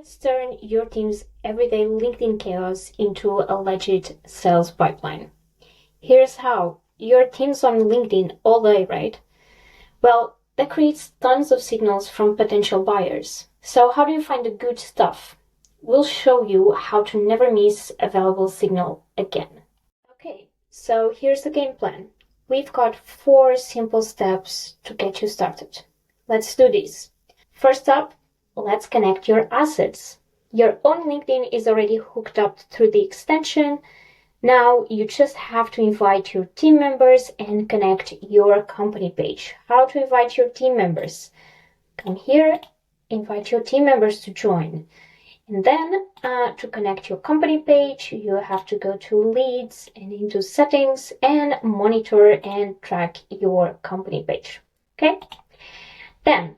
Let's turn your team's everyday LinkedIn chaos into a legit sales pipeline. Here's how. Your team's on LinkedIn all day, right? Well, that creates tons of signals from potential buyers. So how do you find the good stuff? We'll show you how to never miss a valuable signal again. Okay, so here's the game plan. We've got 4 simple steps to get you started. Let's do this. First up, let's connect your assets. Your own LinkedIn is already hooked up through the extension. Now you just have to invite your team members and connect your company page. How to invite your team members? Come here, invite your team members to join. And then to connect your company page, you have to go to leads and into settings and monitor and track your company page. Okay? Then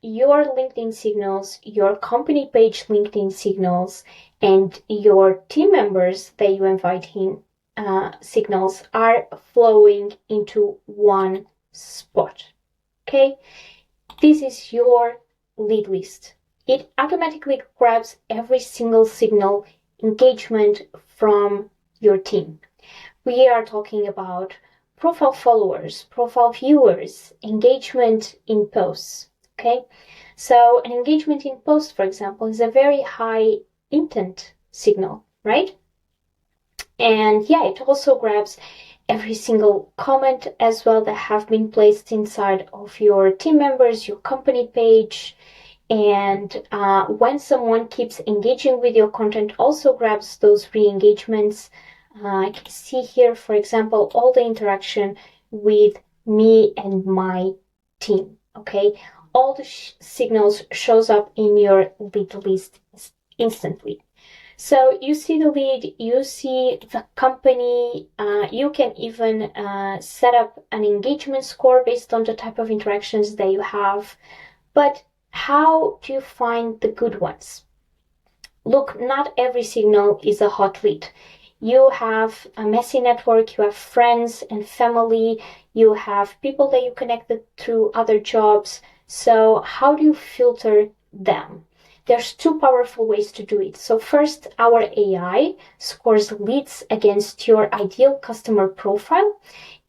your LinkedIn signals, your company page LinkedIn signals, and your team members that you invite in signals are flowing into one spot. Okay? This is your lead list. It automatically grabs every single signal engagement from your team. We are talking about profile followers, profile viewers, engagement in posts. Okay, so an engagement in post, for example, is a very high intent signal, right? And yeah, it also grabs every single comment as well that have been placed inside of your team members, your company page. And when someone keeps engaging with your content, also grabs those re-engagements. I can see here, for example, all the interaction with me and my team. Okay, all the signals shows up in your lead list instantly. So you see the lead, you see the company, you can even set up an engagement score based on the type of interactions that you have. But how do you find the good ones? Look, not every signal is a hot lead. You have a messy network, you have friends and family, you have people that you connected through other jobs. So how do you filter them? There's 2 powerful ways to do it. So first, our AI scores leads against your ideal customer profile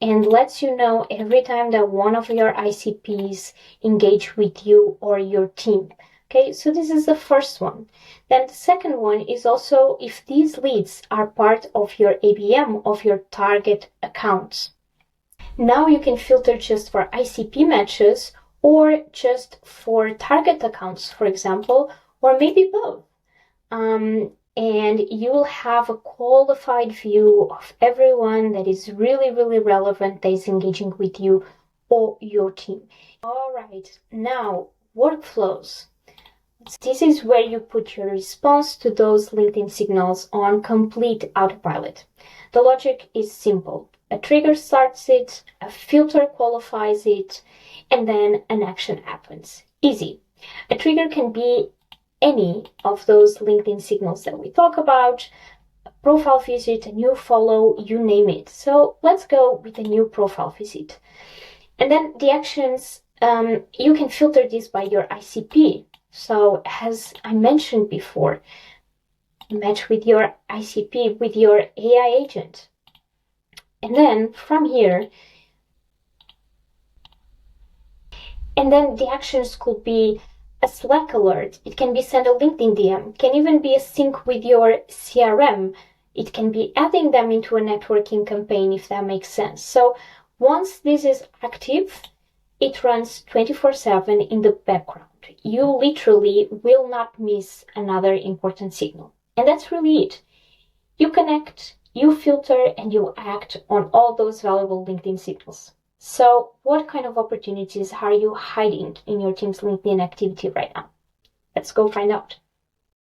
and lets you know every time that one of your ICPs engage with you or your team. Okay, so this is the first one. Then the second one is also if these leads are part of your ABM of your target accounts. Now you can filter just for ICP matches or just for target accounts, for example, or maybe both. And you will have a qualified view of everyone that is really, really relevant that is engaging with you or your team. All right, now workflows. This is where you put your response to those LinkedIn signals on complete autopilot. The logic is simple. A trigger starts it, a filter qualifies it, and then an action happens. Easy. A trigger can be any of those LinkedIn signals that we talk about, a profile visit, a new follow, you name it. So let's go with a new profile visit. And then the actions, you can filter this by your ICP. So as I mentioned before, match with your ICP, with your AI agent. And then from here, and then the actions could be a Slack alert. It can be send a LinkedIn DM. Can even be a sync with your CRM. It can be adding them into a networking campaign if that makes sense. So once this is active, it runs 24/7 in the background. You literally will not miss another important signal. And that's really it. You connect, you filter, and you act on all those valuable LinkedIn signals. So what kind of opportunities are you hiding in your team's LinkedIn activity right now? Let's go find out.